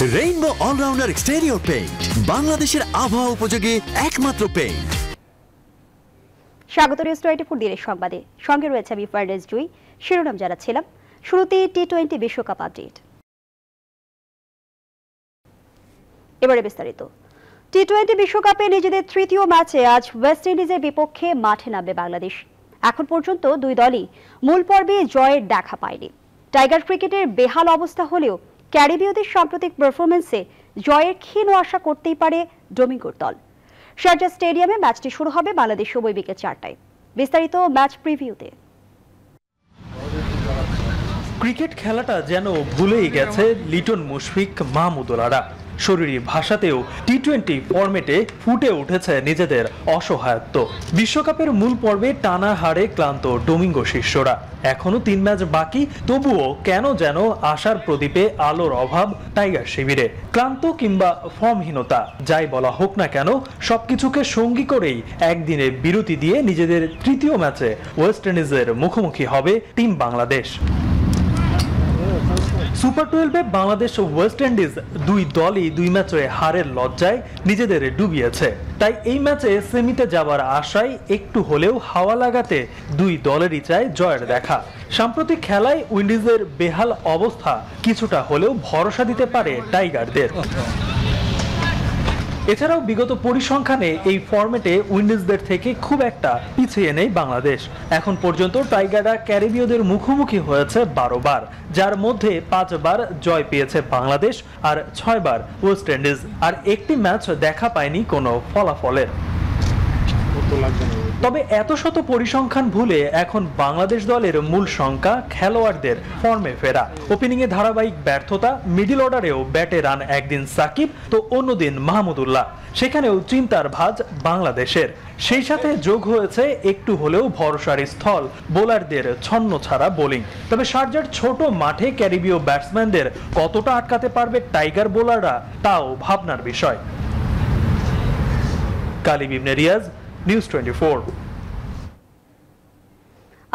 Rainbow allrounder exterior paint, বাংলাদেশের আবহাওয়া উপযোগী একমাত্র পেইন্ট। স্বাগত নিউজ 24 দিনের সংবাদে, সঙ্গে রয়েছে আমি ফারদেজ জুই। শিরোনাম জানাচ্ছিলাম শুরুতে টি-20 বিশ্বকাপ আপডেট। এবারে বিস্তারিত। টি-20 বিশ্বকাপে নিজেদের তৃতীয় ম্যাচে আজ ওয়েস্ট ইন্ডিজের বিপক্ষে মাঠে নামবে বাংলাদেশ। এখন পর্যন্ত দুই দলই মূল পর্বে জয়ের দেখা পায়নি। টাইগার ক্রিকেটের বেহাল অবস্থা হলেও ক্যারিবীয়দের সাম্প্রতিক পারফরমেন্সে জয়ের ক্ষীণ আশা করতেই পারে ডোমিঙ্গোর দল। শারজাহ স্টেডিয়ামে ম্যাচটি শুরু হবে বাংলাদেশ সময় বিকেল 4টায়। বিস্তারিত ম্যাচ প্রিভিউতে। ক্রিকেট খেলাটা যেন ভুলেই গেছে লিটন মুশফিক, মাহমুদুল্লাহরা। শরীরী ভাষাতেও টি-20 ফরম্যাটে ফুটে উঠেছে নিজেদের অসহায়ত্ব। বিশ্বকাপের মূল পর্বে টানা হারে ক্লান্ত ডোমিঙ্গো শিষ্যরা। এখনো 3 ম্যাচ বাকি, তবুও কেন যেন আশার প্রদীপে আলোর অভাব টাইগার শিবিরে। ক্লান্ত কিংবা ফর্মহীনতা যাই বলা হোক না কেন, সবকিছুকে সঙ্গী করেই একদিনে বিরতি দিয়ে নিজেদের তৃতীয় ম্যাচে ওয়েস্ট ইন্ডিজের মুখোমুখি হবে টিম বাংলাদেশ। সুপার 12-এ বাংলাদেশ ও ওয়েস্ট ইন্ডিজ দুই দলই 2 ম্যাচে হারের লজ্জায় নিজেদের ডুবিয়েছে। তাই এই ম্যাচে সেমিতে যাবার আশায় একটু হলেও হাওয়া লাগাতে দুই দলেরই চায় জয়ের দেখা। সাম্প্রতিক খেলায় উইন্ডিজের বেহাল অবস্থা কিছুটা হলেও ভরসা দিতে পারে টাইগারদের। এছাড়াও বিগত পরিসংখ্যানে এই ফরম্যাটে উইন্ডিজদের থেকে খুব একটা পিছিয়ে নেই বাংলাদেশ। এখন পর্যন্ত টাইগাররা ক্যারিবীয়দের মুখোমুখি হয়েছে 12 বার, যার মধ্যে 5 বার জয় পেয়েছে বাংলাদেশ আর 6 বার ওয়েস্ট ইন্ডিজ। আর একটি ম্যাচ দেখা পায়নি কোনো ফলাফলের। তবে এত শত পরিসংখ্যান ভুলে এখন বাংলাদেশ দলের মূল শঙ্কা খেলোয়াড়দের ফর্মে ফেরা। ওপেনিংয়ে ধারাবাহিক ব্যর্থতা, মিডল অর্ডারেও ব্যাটে রান একদিন সাকিব তো অন্যদিন মাহমুদুল্লাহ। সেখানেও চিন্তার ভাঁজ বাংলাদেশের। সেই সাথে যোগ হয়েছে একটু হলেও ভরসার স্থল বোলারদের ছন্ন ছাড়া বোলিং। তবে শারজাহর ছোট মাঠে ক্যারিবীয় ব্যাটসম্যানদের কতটা আটকাতে পারবে টাইগার বোলাররা, তাও ভাবনার বিষয়। কালিব ইবনে রিয়াজ, নিউজ 24।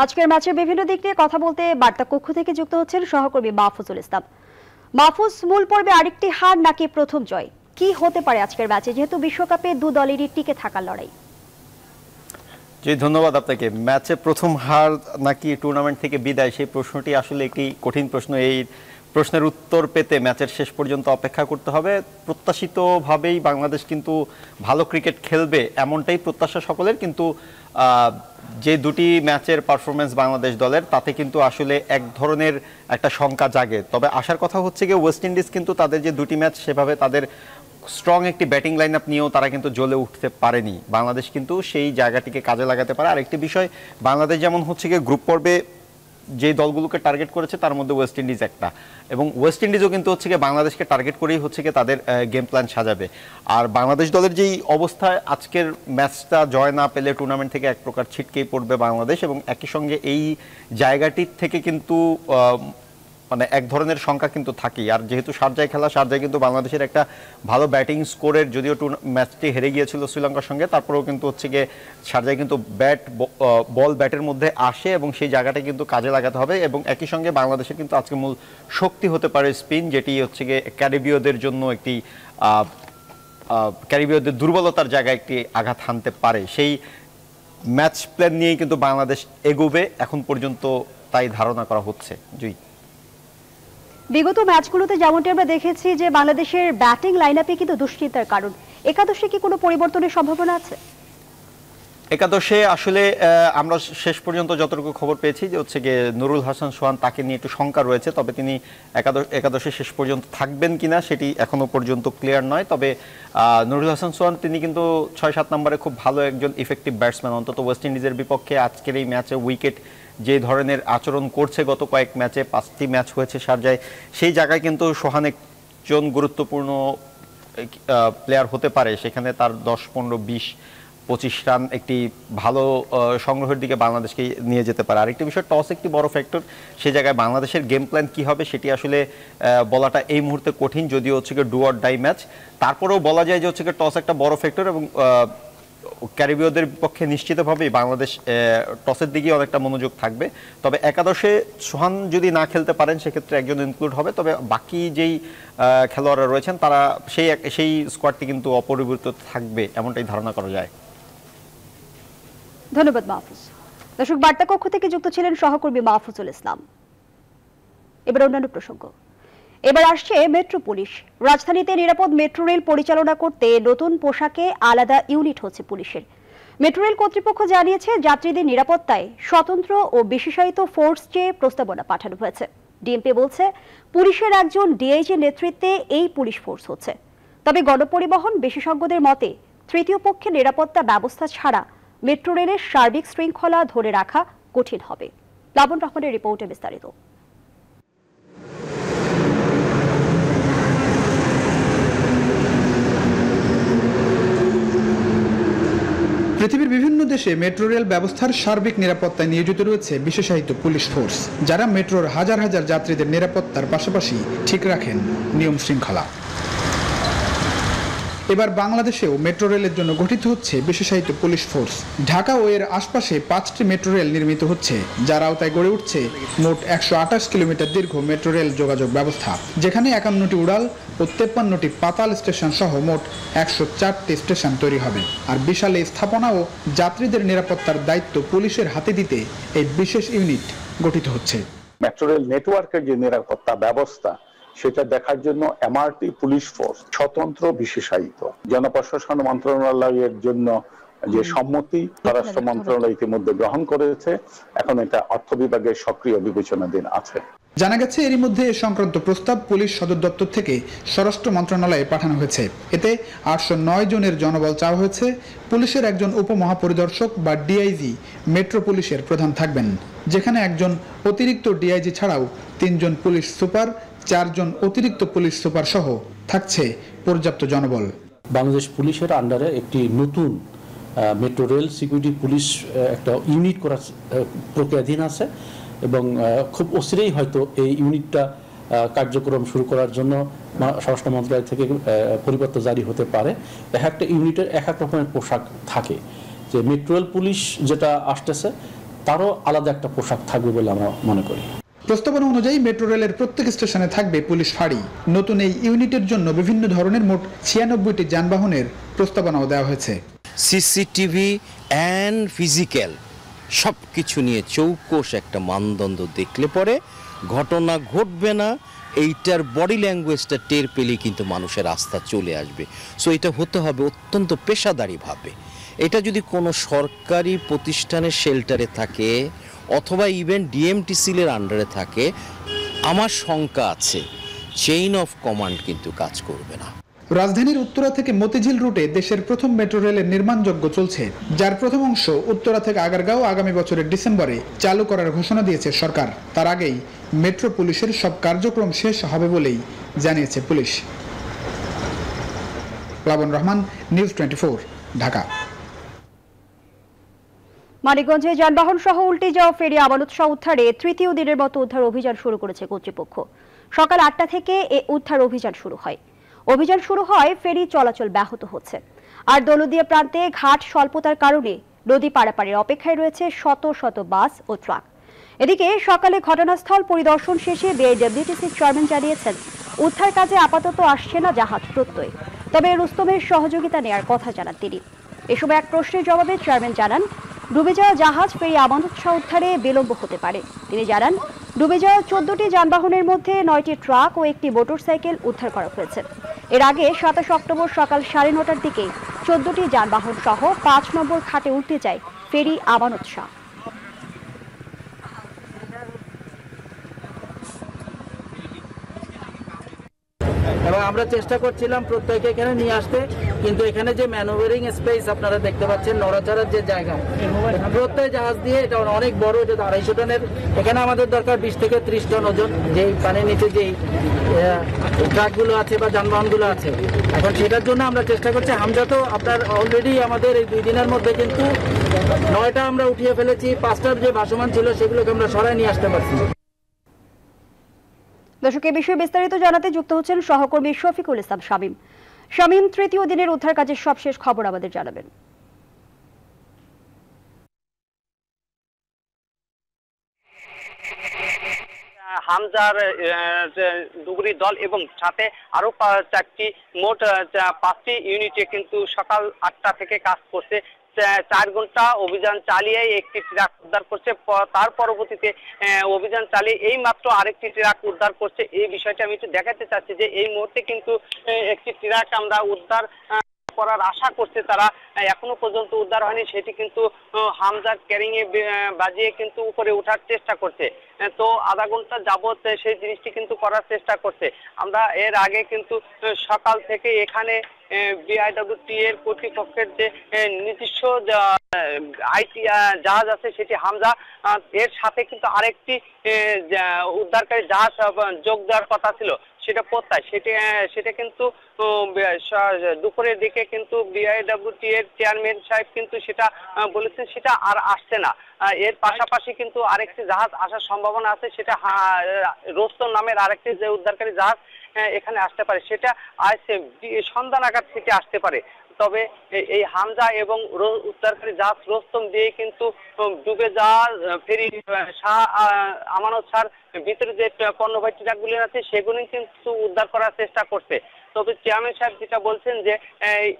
আজকের ম্যাচের বিভিন্ন দিক নিয়ে কথা বলতে বার্তা কক্ষ থেকে যুক্ত হচ্ছেন সহকর্মী মাহফুজুল ইসলাম। মাহফুজ, মূল পর্বে আরেকটি হার নাকি প্রথম জয়, কি হতে পারে আজকের ম্যাচে, যেহেতু বিশ্বকাপে দু দলেরই টিকে থাকার লড়াই? জি, ধন্যবাদ আপনাকে। ম্যাচে প্রথম হার নাকি টুর্নামেন্ট থেকে বিদায়, সেই প্রশ্নটি আসলে একটি কঠিন প্রশ্ন। এই প্রশ্নের উত্তর পেতে ম্যাচের শেষ পর্যন্ত অপেক্ষা করতে হবে। প্রত্যাশিতভাবেই বাংলাদেশ কিন্তু ভালো ক্রিকেট খেলবে এমনটাই প্রত্যাশা সকলের, কিন্তু যে দুটি ম্যাচের পারফরমেন্স বাংলাদেশ দলের, তাতে কিন্তু আসলে এক ধরনের একটা শঙ্কা জাগে। তবে আসার কথা হচ্ছে গিয়ে ওয়েস্ট ইন্ডিজ কিন্তু তাদের যে দুটি ম্যাচ, সেভাবে তাদের স্ট্রং একটি ব্যাটিং লাইন আপ নিয়েও তারা কিন্তু জ্বলে উঠতে পারেনি। বাংলাদেশ কিন্তু সেই জায়গাটিকে কাজে লাগাতে পারে। আরেকটি বিষয়, বাংলাদেশ যেমন হচ্ছে গিয়ে গ্রুপ পর্বে যে দলগুলোকে টার্গেট করেছে তার মধ্যে ওয়েস্ট ইন্ডিজ একটা, এবং ওয়েস্ট ইন্ডিজও কিন্তু হচ্ছে গিয়ে বাংলাদেশকে টার্গেট করেই হচ্ছে গিয়ে তাদের গেম প্ল্যান সাজাবে। আর বাংলাদেশ দলের যেই অবস্থায়, আজকের ম্যাচটা জয় না পেলে টুর্নামেন্ট থেকে এক প্রকার ছিটকেই পড়বে বাংলাদেশ, এবং একই সঙ্গে এই জায়গাটির থেকে কিন্তু মানে এক ধরনের সংখ্যা কিন্তু থাকেই। আর যেহেতু শারজায় খেলা, শারজায় কিন্তু বাংলাদেশের একটা ভালো ব্যাটিং স্কোরের, যদিও ম্যাচটি হেরে গিয়েছিল শ্রীলঙ্কার সঙ্গে, তারপরেও কিন্তু হচ্ছে গিয়ে শারজায় কিন্তু বল ব্যাটের মধ্যে আসে, এবং সেই জায়গাটা কিন্তু কাজে লাগাতে হবে। এবং একই সঙ্গে বাংলাদেশের কিন্তু আজকে মূল শক্তি হতে পারে স্পিন, যেটি হচ্ছে গিয়ে ক্যারিবীয়দের জন্য একটি ক্যারিবীয়দের দুর্বলতার জায়গায় একটি আঘাত হানতে পারে। সেই ম্যাচ প্ল্যান নিয়েই কিন্তু বাংলাদেশ এগোবে এখন পর্যন্ত, তাই ধারণা করা হচ্ছে। জুই, বিগত ম্যাচগুলোতে যেমনটি আমরা দেখেছি যে বাংলাদেশের ব্যাটিং লাইনআপে কিন্তু দুশ্চিন্তার কারণ, একাদশে কি কোনো পরিবর্তনের সম্ভাবনা আছে? একাদশে আসলে আমরা শেষ পর্যন্ত যতটুকু খবর পেয়েছি যে হচ্ছে গিয়ে নুরুল হাসান সোহান, তাকে নিয়ে একটু শঙ্কা রয়েছে। তবে তিনি একাদশে শেষ পর্যন্ত থাকবেন কিনা সেটি এখনো পর্যন্ত ক্লিয়ার নয়। তবে নুরুল হাসান সোহান তিনি কিন্তু 6-7 নম্বরে খুব ভালো একজন ইফেক্টিভ ব্যাটসম্যান। অন্তত ওয়েস্ট ইন্ডিজের বিপক্ষে আজকের এই ম্যাচে উইকেট যে ধরনের আচরণ করছে, গত কয়েক ম্যাচে 5টি ম্যাচ হয়েছে শারজায়, সেই জায়গায় কিন্তু সোহান একজন গুরুত্বপূর্ণ প্লেয়ার হতে পারে। সেখানে তার 10, 15, 20, 25 রান একটি ভালো সংগ্রহের দিকে বাংলাদেশকে নিয়ে যেতে পারে। আরেকটি বিষয়, টস একটি বড় ফ্যাক্টর। সে জায়গায় বাংলাদেশের গেম প্ল্যান কী হবে সেটি আসলে বলাটা এই মুহূর্তে কঠিন, যদিও হচ্ছে গিয়ে ডু অর ডাই ম্যাচ। তারপরেও বলা যায় যে হচ্ছে গিয়ে টস একটা বড় ফ্যাক্টর, এবং ক্যারিবীয়দের পক্ষে নিশ্চিতভাবেই বাংলাদেশ টসের দিকে অনেকটা মনোযোগ থাকবে। তবে একাদশে সোহান যদি না খেলতে পারেন সেক্ষেত্রে একজন ইনক্লুড হবে, তবে বাকি যেই খেলোয়াড়রা রয়েছেন তারা সেই স্কোয়াডটি কিন্তু অপরিবর্তিত থাকবে এমনটাই ধারণা করা যায়। ধন্যবাদ মাহফুজ। দর্শক, বার্তা কক্ষ থেকে যুক্ত ছিলেন সহকর্মী মাহফুজুল ইসলাম। এবার অন্যান্য প্রসঙ্গ। এবার আসছে মেট্রো পুলিশ। রাজধানীতে নিরাপদ মেট্রো রেল পরিচালনা করতে নতুন পোশাকে আলাদা ইউনিট হচ্ছে পুলিশের। মেট্রো রেল কর্তৃপক্ষ জানিয়েছে যাত্রীদের নিরাপত্তায় স্বতন্ত্র ও বিশেষায়িত ফোর্স চেয়ে প্রস্তাবনা পাঠানো হয়েছে। ডিএমপি বলছে পুলিশের একজন ডিআইজি নেতৃত্বে এই পুলিশ ফোর্স হচ্ছে। তবে গণপরিবহন বিশেষজ্ঞদের মতে তৃতীয় পক্ষের নিরাপত্তা ব্যবস্থা ছাড়া মেট্রো রেলের সার্বিক শৃঙ্খলা ধরে রাখা কঠিন হবে। লাবণ রহমানের রিপোর্টে বিস্তারিত। পৃথিবীর বিভিন্ন দেশে মেট্রো রেল ব্যবস্থার সার্বিক নিরাপত্তায় নিয়োজিত রয়েছে বিশেষায়িত পুলিশ ফোর্স, যারা মেট্রোর হাজার হাজার যাত্রীদের নিরাপত্তার পাশাপাশি ঠিক রাখেন নিয়ম শৃঙ্খলা। এবার বাংলাদেশেও মেট্রো রেলের জন্য গঠিত হচ্ছে বিশেষায়িত পুলিশ ফোর্স। ঢাকা ও এর আশপাশে 5টি মেট্রো রেল নির্মিত হচ্ছে, যার আওতায় গড়ে উঠছে মোট 128 কিলোমিটার দীর্ঘ মেট্রো রেল যোগাযোগ ব্যবস্থা, যেখানে 51টি উড়াল ও 53টি পাতাল স্টেশন সহ মোট 104টি স্টেশন তৈরি হবে। আর বিশাল এই স্থাপনা ও যাত্রীদের নিরাপত্তার দায়িত্ব পুলিশের হাতে দিতে এই বিশেষ ইউনিট গঠিত হচ্ছে। মেট্রো রেল নেটওয়ার্কের যে নিরাপত্তা ব্যবস্থা সেটা দেখার জন্য এমআরটি পুলিশ ফোর্স স্বতন্ত্র বিশেষায়িত। জনপ্রশাসন মন্ত্রণালয়ের জন্য যে সম্মতি স্বরাষ্ট্র মন্ত্রণালয় ইতিমধ্যে গ্রহণ করেছে, এখন এটা অর্থ বিভাগের সক্রিয় বিবেচনাধীন আছে। জানা গেছে এরই মধ্যে এ সংক্রান্ত প্রস্তাব পুলিশ সদর দপ্তর থেকে স্বরাষ্ট্র মন্ত্রণালয়ে পাঠানো হয়েছে। এতে 809 জনের জনবল চাওয়া হয়েছে। পুলিশের একজন উপমহাপরিদর্শক বা ডিআইজি মেট্রো পুলিশের প্রধান থাকবেন, যেখানে একজন অতিরিক্ত ডিআইজি ছাড়াও 3 জন পুলিশ সুপার, 4 জন অতিরিক্ত পুলিশ সুপার সহ থাকছে পর্যাপ্ত জনবল। বাংলাদেশ পুলিশের আন্ডারে একটি নতুন মেট্রো রেল সিকিউরিটি পুলিশ একটা ইউনিট করার প্রক্রিয়াধীন আছে এবং খুব অচিরেই হয়তো এই ইউনিটটা কার্যক্রম শুরু করার জন্য স্বরাষ্ট্র মন্ত্রণালয় থেকে পরিপত্র জারি হতে পারে। এক একটা ইউনিটের এক এক রকমের পোশাক থাকে, যে মেট্রো রেল পুলিশ যেটা আসতেছে তারও আলাদা একটা পোশাক থাকবে বলে আমরা মনে করি। প্রস্তাবনা অনুযায়ী মেট্রো রেলের প্রত্যেক স্টেশনে থাকবে পুলিশ ফাঁড়ি। নতুন এই ইউনিটের জন্য বিভিন্ন ধরনের মোট 96টি যানবাহনের প্রস্তাবনাও দেওয়া হয়েছে। সিসিটিভি অ্যান্ড ফিজিক্যাল সব কিছু নিয়ে চৌকস একটা মানদণ্ড দেখলে পরে ঘটনা ঘটবে না, এইটার বডি ল্যাঙ্গুয়েজটা টের পেলেই কিন্তু মানুষের আস্থা চলে আসবে। সো এটা হতে হবে অত্যন্ত পেশাদারিভাবে। এটা যদি কোনো সরকারি প্রতিষ্ঠানের শেল্টারে থাকে অথবা ইভেন ডিএমটিসিলের আন্ডারে থাকে, আমার শঙ্কা আছে চেইন অফ কমান্ড কিন্তু কাজ করবে না। রাজধানীর উত্তরা থেকে মতিঝিল রুটে দেশের প্রথম মেট্রো রেলের নির্মাণযজ্ঞ চলছে, যার প্রথম অংশ উত্তরা থেকে আগারগাঁও আগামী বছরের ডিসেম্বরে চালু করার ঘোষণা দিয়েছে সরকার। তার আগেই মেট্রো পুলিশের সব কার্যক্রম শেষ হবে বলেই জানিয়েছে পুলিশ। লাবণ রহমান, নিউজ 24, ঢাকা। মানিকগঞ্জে যানবাহন সহ উল্টে যাওয়া ফেরি আমানত শাহ উদ্ধারে তৃতীয় দিনের মতো উদ্ধার অভিযান শুরু করেছে কর্তৃপক্ষ। সকাল 8টা থেকে এ উদ্ধার অভিযান শুরু হয়। অভিযান শুরু হয় ফেরি চলাচল ব্যাহত হচ্ছে। আর দৌলতদিয়া প্রান্তে ঘাট স্বল্পতার কারণে নদী পারাপারের অপেক্ষায় রয়েছে শত শত বাস ও ট্রাক। এদিকে সকালে ঘটনাস্থল পরিদর্শন শেষে বিআইডব্লিউটিসি চেয়ারম্যান জানিয়েছেন উদ্ধার কাজে আপাতত আসছে না জাহাজ প্রত্যয়, তবে রুস্তমের সহযোগিতা নেওয়ার কথা জানান তিনি। এ সময় এক প্রশ্নের জবাবে চেয়ারম্যান জানান ডুবে যাওয়া জাহাজ ফেরি আমানত শাহ উদ্ধারে বিলম্ব হতে পারে। তিনি জানান ডুবে যাওয়া 14টি যানবাহনের মধ্যে 9টি ট্রাক ও একটি মোটরসাইকেল উদ্ধার করা হয়েছে। এর আগে 27 অক্টোবর সকাল 9:30টার দিকে 14টি যানবাহন সহ 5 নম্বর ঘাটে উল্টে যায় ফেরি আমানত শাহ। এবং আমরা চেষ্টা করছিলাম প্রত্যেককে এখানে নিয়ে আসতে, কিন্তু এখানে যে ম্যানুভারিং স্পেস আপনারা দেখতে পাচ্ছেন, নড়াচড়ার যে জায়গা, প্রত্যেক জাহাজ দিয়ে এটা অনেক বড়, এটা 250 টনের। এখানে আমাদের দরকার 20 থেকে 30 টন ওজন, যেই পানির নিচে যেই ট্রাকগুলো আছে বা যানবাহনগুলো আছে। এখন সেটার জন্য আমরা চেষ্টা করছি। হামজা তো আপনার অলরেডি আমাদের এই 2 দিনের মধ্যে কিন্তু 9টা আমরা উঠিয়ে ফেলেছি, 5টার যে ভাসমান ছিল সেগুলোকে আমরা সরাই নিয়ে আসতে পারছি। দর্শক, এ বিষয়ে বিস্তারিত জানাতে যুক্ত হচ্ছেন সহকর্মী শফিকুল ইসলাম শামীম। শামীম, তৃতীয় দিনের উদ্ধার কাজের সবশেষ খবর আমাদের জানাবেন। হামজার ডুবুরি দল এবং সাথে আরো 4টি মোট 5টি ইউনিটে কিন্তু সকাল 8টা থেকে কাজ করছে। 4 ঘন্টা অভিযান চালিয়ে একটি ট্রাক উদ্ধার করছে, তার পরবর্তীতে অভিযান চালিয়ে এই মাত্র আরেকটি ট্রাক উদ্ধার করছে। এই বিষয়টা আমি একটু দেখাতে চাচ্ছি যে এই মুহূর্তে কিন্তু একটি ট্রাক আমরা উদ্ধার করার আশা করছে তারা, এখনো পর্যন্ত উদ্ধার হয়নি। সেটি কিন্তু হামজা ক্যারিং এ বাজিয়ে কিন্তু উপরে ওঠার চেষ্টা করছে। তো আধা ঘন্টা যাবত সেই জিনিসটি কিন্তু করার চেষ্টা করছে। আমরা এর আগে কিন্তু সকাল থেকে এখানে বিআইডব্লিউটি এর কর্তৃপক্ষের যে নিজস্ব আইটি জাহাজ আছে সেটি হামজা, এর সাথে কিন্তু আরেকটি উদ্ধারকারী জাহাজ যোগ দেওয়ার কথা ছিল, সেটা কোথায় সেটা কিন্তু দুপুরের দিকে কিন্তু বিআইডব্লিউটি এর চেয়ারম্যান সাহেব কিন্তু সেটা বলেছেন সেটা আর আসছে না। এর পাশাপাশি কিন্তু আরেকটি জাহাজ আসার সম্ভাবনা আছে, সেটা রোস্তম নামের আরেকটি যে উদ্ধারকারী জাহাজ এখানে আসতে পারে, সেটা আসছে সন্ধ্যা নাগাদ থেকে আসতে পারে। তবে এই হামজা এবং উদ্ধারকারী জাহাজ রোস্তম দিয়ে কিন্তু ডুবে যাওয়া ফেরি শাহ আমানত স্যার ভিতরে যে পণ্যবাহী ট্রাকগুলি আছে সেগুলি কিন্তু উদ্ধার করার চেষ্টা করছে। তবে চেয়ারম্যান সাহেব যেটা বলছেন যে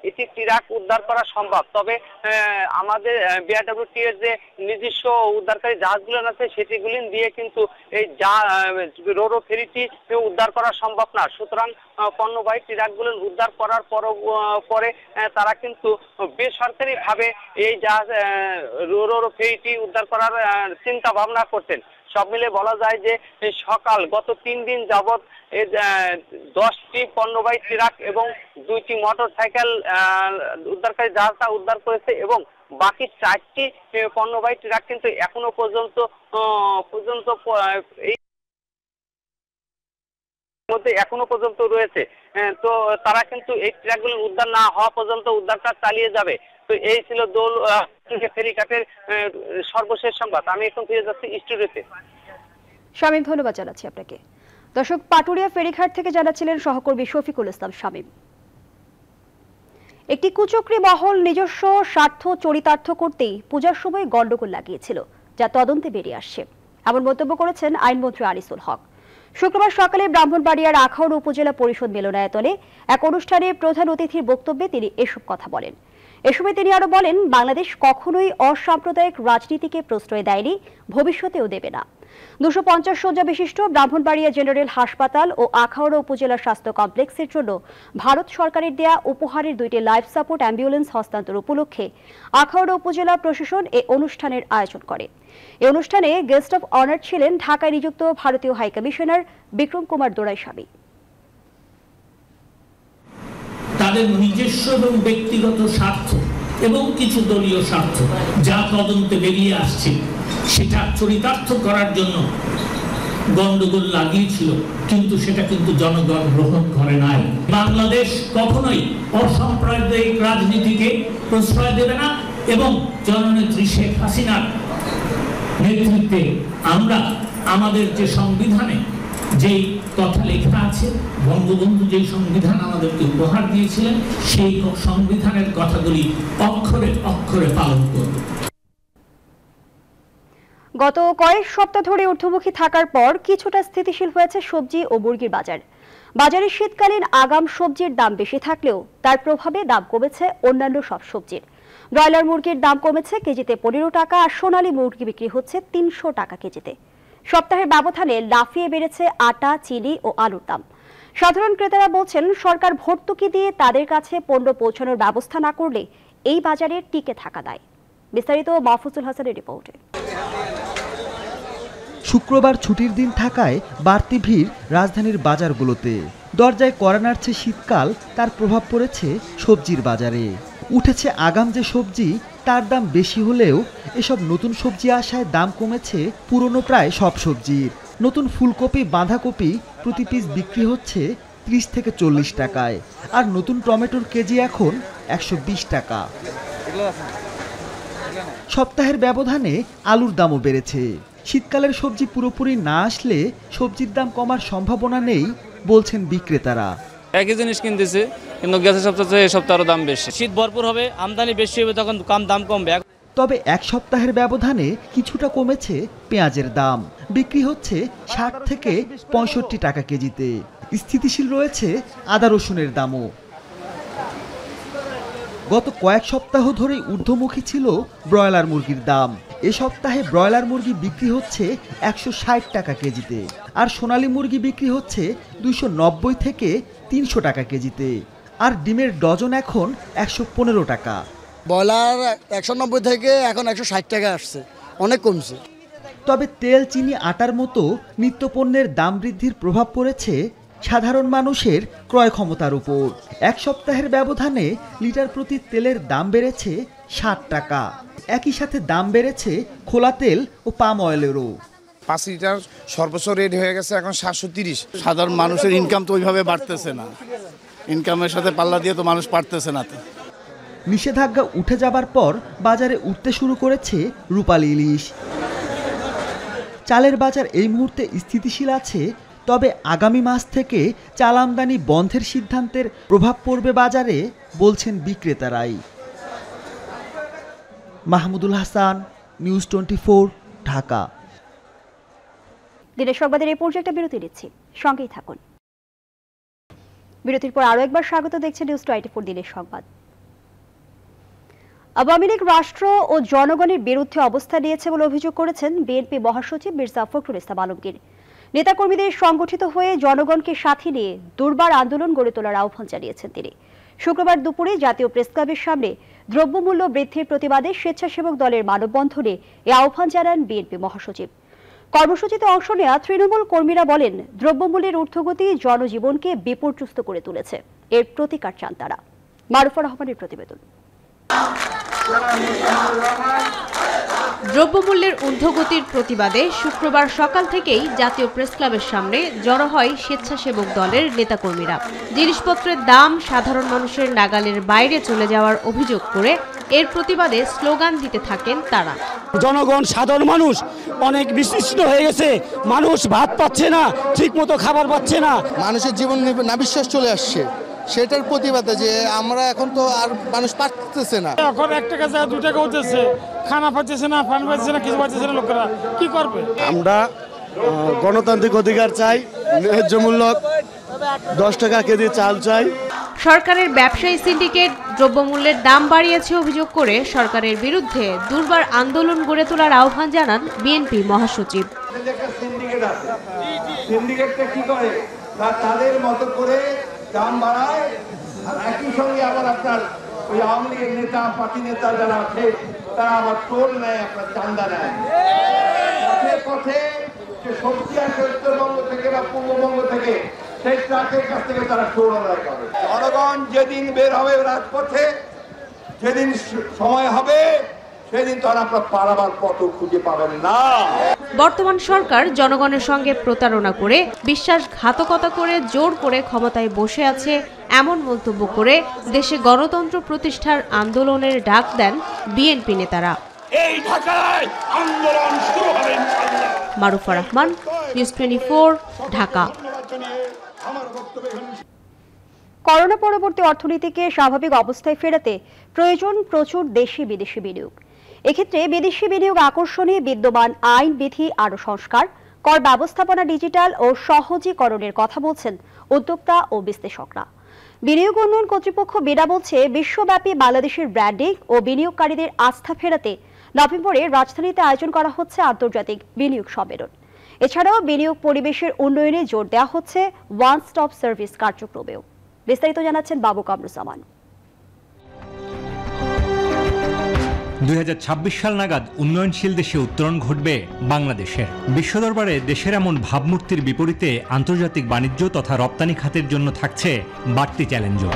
এটি ট্রাক উদ্ধার করা সম্ভব, তবে আমাদের বিআরডব্লিউটি এর যে নিজস্ব উদ্ধারকারী জাহাজগুলো আছে সেটিগুলি দিয়ে কিন্তু এই রোরো ফেরিটি উদ্ধার করা সম্ভব না। সুতরাং পণ্যবাহী ট্রাকগুলো উদ্ধার করার পরে তারা কিন্তু বেসরকারি ভাবে এই জাহাজ রোরো ফেরিটি উদ্ধার করার চিন্তা ভাবনা করছেন। সব মিলে বলা যায় যে সকাল গত 3 দিন যাবৎ 10টি পণ্যবাহী ট্রাক এবং 2টি মোটরসাইকেল উদ্ধারকারী জাহাজটা উদ্ধার করেছে এবং বাকি 4টি পণ্যবাহী ট্রাক কিন্তু এখনো পর্যন্ত এই মধ্যে এখনো পর্যন্ত রয়েছে। তো তারা কিন্তু এই ট্রাকগুলো উদ্ধার না হওয়া পর্যন্ত উদ্ধার কাজ চালিয়ে যাবে। তো এই ছিল দোল ফেরিঘাটের সর্বশেষ সংবাদ। আমি এখন ফিরে যাচ্ছি স্টুডিওতে। শামীম, ধন্যবাদ জানাচ্ছি আপনাকে। দর্শক, পাটুরিয়া ফেরিঘাট থেকে জানাচ্ছিলেন সহকর্মী শফিকুল ইসলাম শামীম। একটি কুচক্রী মহল নিজস্ব স্বার্থ চরিতার্থ করতেই পূজার সময় গন্ডগোল লাগিয়েছিল, যা তদন্তে বেরিয়ে আসছে, এমন মন্তব্য করেছেন আইনমন্ত্রী আনিসুল হক। শুক্রবার সকালে ব্রাহ্মণবাড়িয়ার আখাউড়া উপজেলা পরিষদ মিলনায়তনে এক অনুষ্ঠানে প্রধান অতিথির বক্তব্যে তিনি এসব কথা বলেন। এ সময় তিনি আরো বলেন, বাংলাদেশ কখনোই অসাম্প্রদায়িক রাজনীতিকে প্রশ্রয় দেয়নি, ভবিষ্যতেও দেবে না। 250 শয্যা বিশিষ্ট ব্রাহ্মণবাড়িয়া জেনারেল হাসপাতাল ও আখাউড়া উপজেলা স্বাস্থ্য কমপ্লেক্সের জন্য ভারত সরকারের দেয়া উপহারের 2টি লাইফ সাপোর্ট অ্যাম্বুলেন্স হস্তান্তর উপলক্ষে আখাউড়া উপজেলা প্রশাসন এই অনুষ্ঠানের আয়োজন করে। এই অনুষ্ঠানে গেস্ট অফ অনার ছিলেন ঢাকায় নিযুক্ত ভারতীয় হাই কমিশনার বিক্রম কুমার দোরাইস্বামী। তাদের নিজস্ব এবং ব্যক্তিগত স্বার্থ এবং কিছু দলীয় স্বার্থ যা তদন্তে বেরিয়ে আসছে সেটা চরিতার্থ করার জন্য গন্ডগোল লাগিয়েছিল, কিন্তু সেটা কিন্তু জনগণ গ্রহণ করে নাই। বাংলাদেশ কখনোই অসাম্প্রদায়িক রাজনীতিকে প্রশ্রয় দেবে না এবং জননেত্রী শেখ হাসিনার নেতৃত্বে আমরা আমাদের যে সংবিধানে যেই কথা লেখা আছে, বঙ্গবন্ধু যেই সংবিধান আমাদেরকে উপহার দিয়েছিলেন সেই সংবিধানের কথাগুলি অক্ষরে অক্ষরে পালন করব। গত কয়েক সপ্তাহ ধরে ঊর্ধ্বমুখী থাকার পর কিছুটা স্থিতিশীল হয়েছে সবজি ও মুরগির বাজার। বাজারে শীতকালীন আগাম সবজির দাম বেশি থাকলেও তার প্রভাবে দাম কমেছে অন্যান্য সব সবজির। ব্রয়লার মুরগির দাম কমেছে কেজিতে 15 টাকা, আর সোনালী মুরগি বিক্রি হচ্ছে 300 টাকা কেজিতে। সপ্তাহের ব্যবধানে লাফিয়ে বেড়েছে আটা, চিনি ও আলুর দাম। সাধারণ ক্রেতারা বলছেন, সরকার ভর্তুকি দিয়ে তাদের কাছে পণ্য পৌঁছানোর ব্যবস্থা না করলে এই বাজারে টিকে থাকা দায়। বিস্তারিত মাহফুজুল হাসানের রিপোর্টে। শুক্রবার ছুটির দিন থাকায় বাড়তি ভিড় রাজধানীর বাজারগুলোতে। দরজায় কড়া নাড়ছে শীতকাল, তার প্রভাব পড়েছে সবজির বাজারে। উঠেছে আগাম যে সবজি তার দাম বেশি হলেও এসব নতুন সবজি আসায় দাম কমেছে পুরনো প্রায় সব সবজির। নতুন ফুলকপি, বাঁধাকপি প্রতি পিস বিক্রি হচ্ছে 30 থেকে 40 টাকায়, আর নতুন টমেটোর কেজি এখন 120 টাকা। সপ্তাহের ব্যবধানে আলুর দামও বেড়েছে। শীতকালের সবজি পুরোপুরি না আসলে সবজির দাম কমার সম্ভাবনা নেই বলছেন বিক্রেতারা। একই জিনিস কিনতেছে কিন্তু গেছে সপ্তাহে এই সপ্তাহে দাম বেশি। শীত ভরপুর হবে, আমদানি বেশি হবে, তখন দাম কমবে। তবে এক সপ্তাহের ব্যবধানে কিছুটা কমেছে পেঁয়াজের দাম, বিক্রি হচ্ছে ৬০ থেকে ৬৫ টাকা কেজিতে। স্থিতিশীল রয়েছে আদা রসুনের দামও। গত কয়েক সপ্তাহ ধরেই ঊর্ধ্বমুখী ছিল ব্রয়লার মুরগির দাম। এ সপ্তাহে ব্রয়লার মুরগি বিক্রি হচ্ছে ১৬০ টাকা কেজিতে, আর সোনালী মুরগি বিক্রি হচ্ছে ২৯০ থেকে ৩০০ টাকা কেজিতে। আর ডিমের ডজন এখন ১১৫ টাকা। ব্রয়লার ১৯০ থেকে এখন ১৬০ টাকা আসছে, অনেক কমছে। তবে তেল, চিনি, আটার মতো নিত্যপণ্যের দাম বৃদ্ধির প্রভাব পড়েছে সাধারণ মানুষের ক্রয় ক্ষমতার উপর। এক সপ্তাহের ব্যবধানে লিটার প্রতি তেলের দাম বেড়েছে ৬০ টাকা। একই সাথে দাম বেড়েছে খোলা তেল ও পাম অয়েলেরও। ৫ লিটার সর্বোচ্চ রেট হয়ে গেছে এখন ৭৩০। সাধারণ মানুষের ইনকাম তো ওইভাবে বাড়তেছে না, ইনকামের সাথে পাল্লা দিয়ে তো মানুষ পারতেছে না। নিষেধাজ্ঞা উঠে যাবার পর বাজারে উঠতে শুরু করেছে রূপালী ইলিশ। চালের বাজার এই মুহূর্তে স্থিতিশীল আছে, তবে আগামী মাস থেকে চাল আমদানি বন্ধের সিদ্ধান্তের প্রভাব পড়বে বাজারে, বলছেন বিক্রেতারাই। মাহমুদুল হাসান, নিউজ 24, ঢাকা। দিনের সংবাদের এই পর্যায়ে একটা বিরতি নিচ্ছি, সঙ্গেই থাকুন। বিরতির পর আরো একবার স্বাগত, দেখছেন নিউজ 24 দিনের সংবাদ। আওয়ামী লীগ রাষ্ট্র ও জনগণের বিরুদ্ধে অবস্থান নিয়েছে বলে অভিযোগ করেছেন বিএনপি মহাসচিব মির্জা ফখরুল ইসলাম আলমগীর। নেতাকর্মীদের সংগঠিত হয়ে জনগণকে সাথে নিয়ে দুর্বার আন্দোলন গড়ে তোলার আহ্বান জানিয়েছেন তিনি। শুক্রবার দুপুরে জাতীয় প্রেসক্লাবের সামনে দ্রব্যমূল্য বৃদ্ধির প্রতিবাদে স্বেচ্ছাসেবক দলের মানববন্ধনে এই আহ্বান জানান বিএনপি মহাসচিব। কর্মসূচিতে অংশ নেওয়া তৃণমূল কর্মীরা বলেন, দ্রব্যমূল্যের ঊর্ধ্বগতি জনজীবনকে বিপর্যস্ত করে তুলেছে, এর প্রতিকার চান তারা। মারুফা রহমানের প্রতিবেদন। দ্রব্যমূল্যের ঊর্ধ্বগতির প্রতিবাদে শুক্রবার সকাল থেকেই জাতীয় প্রেসক্লাবের সামনে জড়ো হয় স্বেচ্ছাসেবক দলের নেতাকর্মীরা। জিনিসপত্রের দাম সাধারণ মানুষের নাগালের বাইরে চলে যাওয়ার অভিযোগ করে এর প্রতিবাদে স্লোগান দিতে থাকেন তারা। জনগণ, সাধারণ মানুষ অনেক বিশিষ্ট হয়ে গেছে, মানুষ ভাত পাচ্ছে না, ঠিক মতো খাবার পাচ্ছে না, মানুষের জীবন নাবিশ্বাস চলে আসছে, সেটার প্রতিবাদে যে আমরা এখন তো আর মানুষ পাচ্ছে না। এখন ১ টাকা জায়গা ২ টাকা হচ্ছে, খানা পাচ্ছে না, পানি পাচ্ছে না, কিছু পাচ্ছে না, লোকেরা কি করবে? আমরা গণতান্ত্রিক অধিকার চাই, ন্যায্য মূল্য 10 টাকা কেজি চাল চাই। সরকারের ব্যবসায়ী সিন্ডিকেট দ্রব্যমূল্যের দাম বাড়িয়েছে অভিযোগ করে সরকারের বিরুদ্ধে দুর্বার আন্দোলন গড়ে তোলার আহ্বান জানান বিএনপি মহাসচিব। সিন্ডিকেটটা কি করে? তাদের মতো করে দাম বাড়ায়, আর একই সঙ্গে আবার আপনার ওই আওয়ামী লীগের নেতা, পার্টি নেতা যারা আছে তারা আবার টোল নেয়, আপনার চান্দা নেয়। পথে পথে যে সবজি আসে উত্তরবঙ্গ থেকে বা পূর্ববঙ্গ থেকে, সেই ট্রাকের কাছ থেকে তারা টোল আদায় করে। জনগণ যেদিন বের হবে রাজপথে, যেদিন সময় হবে, সেদিন তো আপনার পারাবার পথ খুঁজে পাবেন না। বর্তমান সরকার জনগণের সঙ্গে প্রতারণা করে, বিশ্বাসঘাতকতা করে জোর করে ক্ষমতায় বসে আছে এমন মন্তব্য করে দেশে গণতন্ত্র প্রতিষ্ঠার আন্দোলনের ডাক দেন বিএনপি নেতারা। এই ঢাকায় আন্দোলন শুরু হবে ইনশাআল্লাহ। মারুফা রহমান, নিউজ 24, ঢাকা। করোনা পরবর্তী অর্থনীতিকে স্বাভাবিক অবস্থায় ফেরাতে প্রয়োজন প্রচুর দেশি বিদেশি বিনিয়োগ। এক্ষেত্রে বিদেশি বিনিয়োগ আকর্ষণে বিদ্যমান আইন বিধি আরো সংস্কার, কর ব্যবস্থাপনা ডিজিটাল ও সহজীকরণের কথা বলছেন উদ্যোক্তা ও বিশ্লেষকরা। বিনিয়োগ উন্নয়ন কর্তৃপক্ষ বিডা বলছে, বিশ্বব্যাপী বাংলাদেশের ব্র্যান্ডিং ও বিনিয়োগকারীদের আস্থা ফেরাতে নভেম্বরে রাজধানীতে আয়োজন করা হচ্ছে আন্তর্জাতিক বিনিয়োগ সম্মেলন। এছাড়াও বিনিয়োগ পরিবেশের উন্নয়নে জোর দেওয়া হচ্ছে ওয়ান স্টপ সার্ভিস কার্যক্রমেও। বিস্তারিত জানাচ্ছেন বাবু কামরুজ্জামান। 2026 সাল নাগাদ উন্নয়নশীল দেশে উত্তরণ ঘটবে বাংলাদেশের। বিশ্ব দরবারে দেশের এমন ভাবমূর্তির বিপরীতে আন্তর্জাতিক বাণিজ্য তথা রপ্তানি খাতের জন্য থাকছে বাড়তি চ্যালেঞ্জও।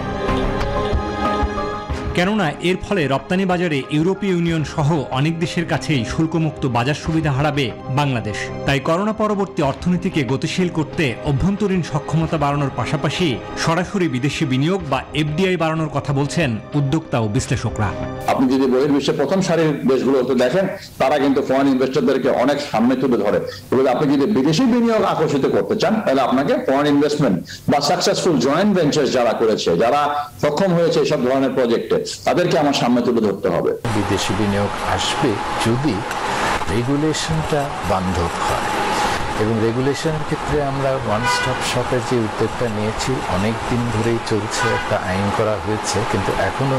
কেননা এর ফলে রপ্তানি বাজারে ইউরোপীয় ইউনিয়ন সহ অনেক দেশের কাছেই শুল্কমুক্ত বাজার সুবিধা হারাবে বাংলাদেশ। তাই করোনা পরবর্তী অর্থনীতিকে গতিশীল করতে অভ্যন্তরীণ সক্ষমতা বাড়ানোর পাশাপাশি সরাসরি বিদেশি বিনিয়োগ বা এফডিআই বাড়ানোর কথা বলছেন উদ্যোক্তা ও বিশ্লেষকরা। আপনি যদি বহির্বিশ্বে প্রথম সারির দেশগুলোতে দেখেন, তারা কিন্তু ফরেন ইনভেস্টরদেরকে অনেক সামনে তুলে ধরে। এবার আপনি যদি বিদেশি বিনিয়োগ আকর্ষিত করতে চান, তাহলে আপনাকে ফরেন ইনভেস্টমেন্ট বা সাকসেসফুল জয়েন্ট ভেঞ্চার যারা করেছে, যারা সক্ষম হয়েছে এসব ধরনের প্রজেক্টে, তাদেরকে আমার সামনে তুলে ধরতে হবে। বিদেশি বিনিয়োগ আসবে যদি রেগুলেশনটা বান্ধব হয়, এবং রেগুলেশনের ক্ষেত্রে আমরা ওয়ান স্টপ শপের যে উদ্যোগটা নিয়েছি অনেক দিন ধরেই চলছে, একটা আইন করা হয়েছে, কিন্তু এখনো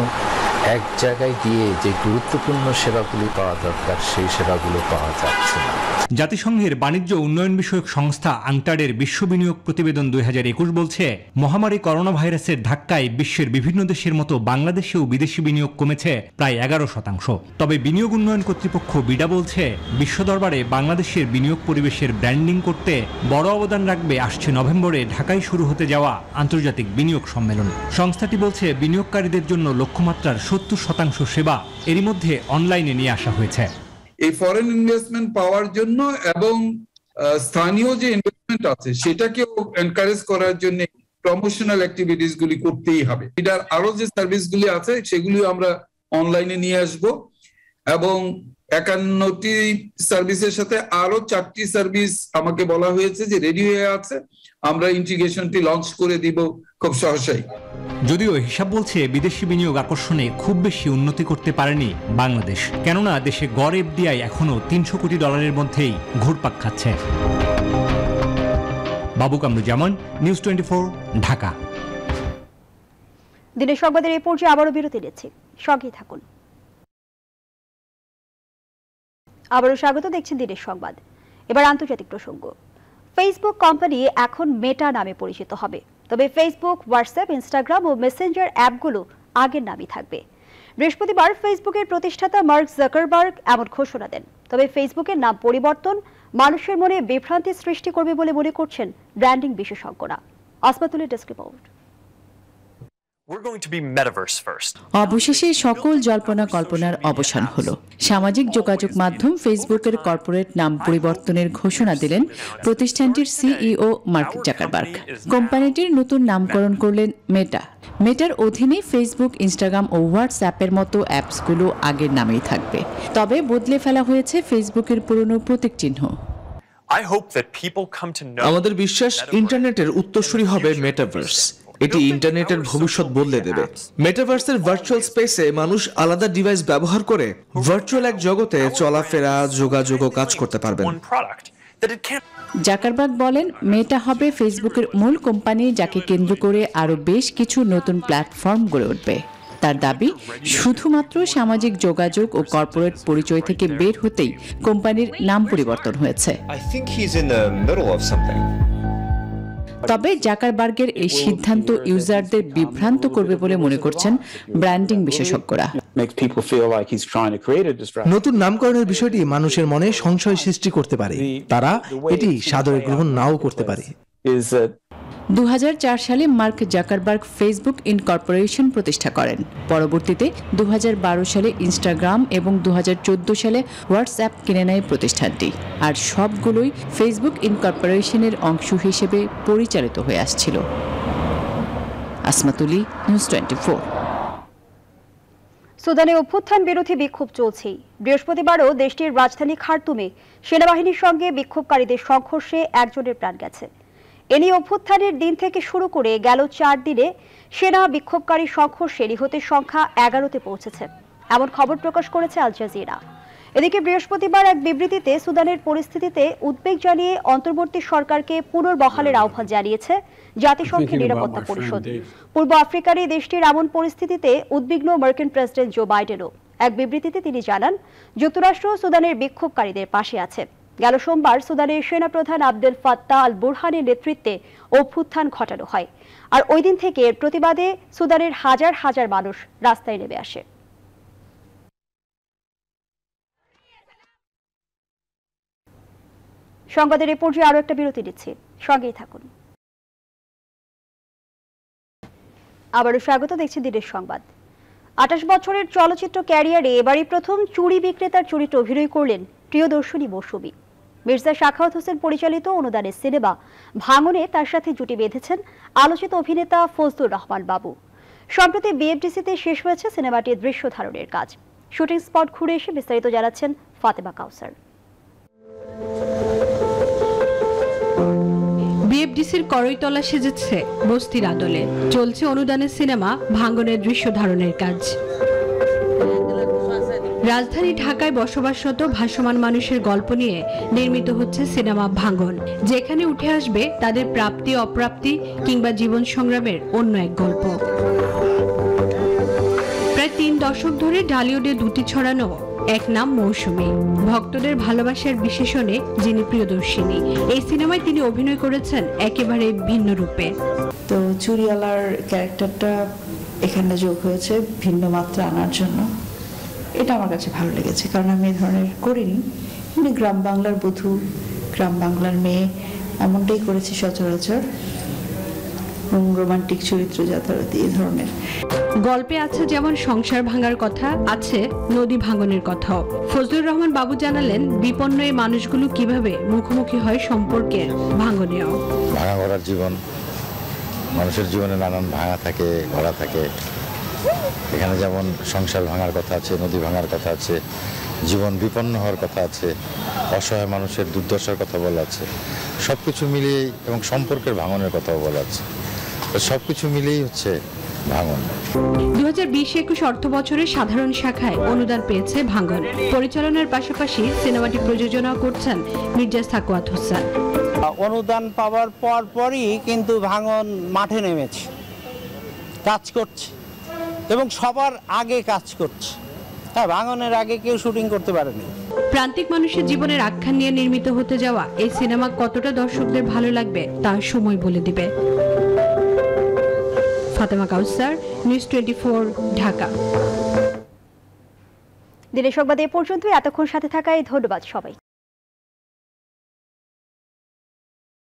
এক জায়গায় গিয়ে যে গুরুত্বপূর্ণ সেবাগুলি পাওয়া দরকার সেই সেবাগুলো পাওয়া যাচ্ছে না। জাতিসংঘের বাণিজ্য উন্নয়ন বিষয়ক সংস্থা আংটাডের বিশ্ব বিনিয়োগ প্রতিবেদন 2021 বলছে, মহামারী করোনা ভাইরাসের ধাক্কায় বিশ্বের বিভিন্ন দেশের মতো বাংলাদেশেও বিদেশি বিনিয়োগ কমেছে প্রায় 11%। তবে বিনিয়োগ উন্নয়ন কর্তৃপক্ষ বিডা বলছে, বিশ্ব দরবারে বাংলাদেশের বিনিয়োগ পরিবেশের ব্র্যান্ডিং করতে বড় অবদান রাখবে আসছে নভেম্বরে ঢাকায় শুরু হতে যাওয়া আন্তর্জাতিক বিনিয়োগ সম্মেলন। সংস্থাটি বলছে, বিনিয়োগকারীদের জন্য লক্ষ্যমাত্রার 70% সেবা এরই মধ্যে অনলাইনে নিয়ে আসা হয়েছে। এই ফরেন ইনভেস্টমেন্ট পাওয়ার জন্য এবং স্থানীয় যে ইনভেস্টমেন্ট আছে সেটাকেও এনকারেজ করার জন্য প্রমোশনাল অ্যাক্টিভিটিস গুলি করতেই হবে। এটার আরো যে সার্ভিস গুলি আছে সেগুলি আমরা অনলাইনে নিয়ে আসব, এবং 51টি সার্ভিসের সাথে আরো 4টি সার্ভিস আমাকে বলা হয়েছে যে রেডি হয়ে আছে, আমরা ইন্টিগ্রেশনটি লঞ্চ করে দিব খুব সহসাই। যদিও হিসাব বলছে, বিদেশি বিনিয়োগ আকর্ষণে খুব বেশি উন্নতি করতে পারেনি বাংলাদেশ, কেননা দেশে গড় এফডিআই এখনো $300 কোটি মধ্যেই ঘুরপাক খাচ্ছে। বাবু কামরুজ্জামান, নিউজ 24, ঢাকা। দিনের সংবাদের এই পর্যায়ে আবারও বিরতি নিচ্ছি, সঙ্গেই থাকুন। আবারও স্বাগত, দেখছেন দিনের সংবাদ। এবার আন্তর্জাতিক প্রসঙ্গ। ফেসবুক কোম্পানি এখন মেটা নামে পরিচিত হবে, তবে ফেসবুক, হোয়াটসঅ্যাপ, ইনস্টাগ্রাম ও মেসেঞ্জার অ্যাপগুলো আগের নামই থাকবে। বৃহস্পতিবার ফেসবুকের প্রতিষ্ঠাতা মার্ক জাকারবার্গ এমন ঘোষণা দেন। তবে ফেসবুকের নাম পরিবর্তন মানুষের মনে বিভ্রান্তি সৃষ্টি করবে বলে মনে করছেন ব্র্যান্ডিং বিশেষজ্ঞরা। আসমাতুলের ডেস্ক রিপোর্ট। অবশেষে সকল জল্পনা কল্পনার অবসান হলো। সামাজিক যোগাযোগ মাধ্যম ফেসবুকের কর্পোরেট নাম পরিবর্তনের ঘোষণা দিলেন প্রতিষ্ঠানটির সিইও মার্ক জাকারবার্গ। কোম্পানিটির নতুন নামকরণ করলেন মেটা। মেটার অধীনে ফেসবুক, ইনস্টাগ্রাম ও হোয়াটসঅ্যাপের মতো অ্যাপসগুলো আগের নামেই থাকবে, তবে বদলে ফেলা হয়েছে ফেসবুকের পুরনো প্রতীক চিহ্ন। আমাদের বিশ্বাস ইন্টারনেটের উত্তরসূরি হবে মেটাভার্স। এটি ইন্টারনেটের ভবিষ্যৎ বদলে দেবে। মেটাভার্সের ভার্চুয়াল স্পেসে মানুষ আলাদা ডিভাইস ব্যবহার করে ভার্চুয়াল এক জগতে চলাফেরা, যোগাযোগ ও কাজ করতে পারবেন। জাকারবার্গ বলেন, মেটা হবে ফেসবুকের মূল কোম্পানি, যাকে কেন্দ্র করে আরও বেশ কিছু নতুন প্ল্যাটফর্ম গড়ে উঠবে। তার দাবি, শুধুমাত্র সামাজিক যোগাযোগ ও কর্পোরেট পরিচয় থেকে বের হতেই কোম্পানির নাম পরিবর্তন হয়েছে। তবে জাকারবার্গের এই সিদ্ধান্ত ইউজারদের বিভ্রান্ত করবে বলে মনে করছেন ব্র্যান্ডিং বিশেষজ্ঞরা। নতুন নামকরণের বিষয়টি মানুষের মনে সংশয় সৃষ্টি করতে পারে, তারা এটি সাদরে গ্রহণ নাও করতে পারে। 2004 সালে মার্ক জাকারবার্গ ফেসবুক ইনকর্পোরেশন প্রতিষ্ঠা করেন। পরবর্তীতে 2012 সালে ইনস্টাগ্রাম এবং 2014 সালে হোয়াটসঅ্যাপ কিনে নেয় প্রতিষ্ঠানটি। আর সবগুলোই ফেসবুক ইনকর্পোরেশনের অংশ হিসেবে পরিচালিত হয়ে আসছিল। আসমাতুলি, নিউজ 24। সুদানে অভ্যুত্থান বিরোধী বিক্ষোভ চলছেই। বৃহস্পতিবারও দেশটির রাজধানী খার্তুমে সেনাবাহিনীর সঙ্গে বিক্ষোভকারীদের সংঘর্ষে একজনের প্রাণ গেছে। এ নিয়ে অভ্যুত্থানের দিন থেকে শুরু করে গেল 4 দিনে সেনা বিক্ষোভকারী সংঘর্ষে নিহতের সংখ্যা 11-তে পৌঁছেছে, এমন খবর প্রকাশ করেছে আল জাজিরা। এদিকে বৃহস্পতিবার এক বিবৃতিতে সুদানের পরিস্থিতিতে উদ্বেগ জানিয়ে অন্তর্বর্তী সরকারকে পুনর্বহালের আহ্বান জানিয়েছে জাতিসংঘের নিরাপত্তা পরিষদ। পূর্ব আফ্রিকার এই দেশটির এমন পরিস্থিতিতে উদ্বিগ্ন মার্কিন প্রেসিডেন্ট জো বাইডেনও। এক বিবৃতিতে তিনি জানান, যুক্তরাষ্ট্র সুদানের বিক্ষোভকারীদের পাশে আছে। গেল সোমবার সুদানের সেনাপ্রধান আবদেল ফাত্তাহ আল বুরহানের নেতৃত্বে অভ্যুত্থান ঘটানো হয়, আর ওই দিন থেকে এর প্রতিবাদে সুদানের হাজার হাজার মানুষ রাস্তায় নেমে আসে। সংবাদের এই পর্যায়ে আরো একটা বিরতি দিচ্ছি, সঙ্গেই থাকুন। আবারও স্বাগত, দেখছি দিনের সংবাদ। 28 বছরের চলচ্চিত্র ক্যারিয়ারে এবারই প্রথম চুরি বিক্রেতার চরিত্রে অভিনয় করলেন প্রিয়দর্শনী মৌসুমী। মির্জা শাখাওয়াত হোসেন পরিচালিত অনুদানের সিনেমা ভাঙনে তার সাথে জুটি বেঁধেছেন আলোচিত অভিনেতা ফজলুর রহমান বাবু। সম্প্রতি বিএফডিসিতে শেষ হয়েছে সিনেমাটির দৃশ্য ধারণের কাজ। শুটিং স্পট ঘুরে এসে বিস্তারিত জানাচ্ছেন ফাতেমা কাউসার। বিএফডিসির করইতলা সেজেছে বস্তির আদলে। চলছে অনুদানের সিনেমা ভাঙনের দৃশ্য ধারণের কাজ। রাজধানী ঢাকায় বসবাসরত ভাসমান মানুষের গল্প নিয়ে নির্মিত হচ্ছে সিনেমা ভাঙন, যেখানে উঠে আসবে তাদের প্রাপ্তি অপ্রাপ্তি কিংবা জীবন সংগ্রামের অন্য এক গল্প। প্রায় 3 দশক ধরে ঢালিউডে দুটি ছড়ানো এক নাম মৌসুমী, ভক্তদের ভালোবাসার বিশেষণে যিনি প্রিয়দর্শিনী। এই সিনেমায় তিনি অভিনয় করেছেন একেবারে ভিন্ন রূপে। তো চুরিওয়ালার ক্যারেক্টারটা এখানে যোগ হয়েছে ভিন্ন মাত্রা আনার জন্য। এটা আমার কাছে ভালো লেগেছে, কারণ আমি এই ধরনের করিনি। আমি গ্রাম বাংলার বধূ, গ্রাম বাংলার মেয়ে, এমনটাই করেছি সচরাচর, রোমান্টিক চরিত্র যথারীতি এই ধরনের। গল্পে আছে যেমন সংসার ভাঙার কথা, আছে নদী ভাঙনের কথাও। ফজলুর রহমান বাবু জানালেন বিপন্ন এই মানুষগুলো কিভাবে মুখোমুখি হয় সম্পর্কের ভাঙনেও। ভাঙা গড়ার জীবন, মানুষের জীবনে নানান ভাঙা থাকে, গড়া থাকে। এখানে যেমন সংসার ভাঙার কথা আছে, নদী ভাঙার কথা আছে, জীবন বিপন্ন হওয়ার কথা আছে, অসহায় মানুষের দুর্দশার কথা বলা আছে। সবকিছু মিলিয়েই এবং সম্পর্কের ভাঙনের কথাও বলা আছে। সবকিছু মিলিয়েই হচ্ছে ভাঙন। 2020-21 অর্থ বছরে সাধারণ শাখায় অনুদান পেয়েছে ভাঙন। পরিচালনার পাশাপাশি সিনেমাটি প্রযোজনা করছেন মির্জা সাকওয়াত হোসেন। অনুদান পাওয়ার পরই কিন্তু ভাঙন মাঠে নেমেছে, কাজ করছে এবং সবার আগে কাজ করছে। হ্যাঁ, ভাঙনের আগে কেউ শুটিং করতে পারেনি। প্রান্তিক মানুষের জীবনের আখ্যান নিয়ে নির্মিত হতে যাওয়া এই সিনেমা কতটা দর্শকদের ভালো লাগবে তা সময় বলে দিবে। ফাতেমা কাউসার, নিউজ 24, ঢাকা। দিনের সংবাদে এ পর্যন্ত। এতক্ষণ সাথে থাকায় ধন্যবাদ সবাই।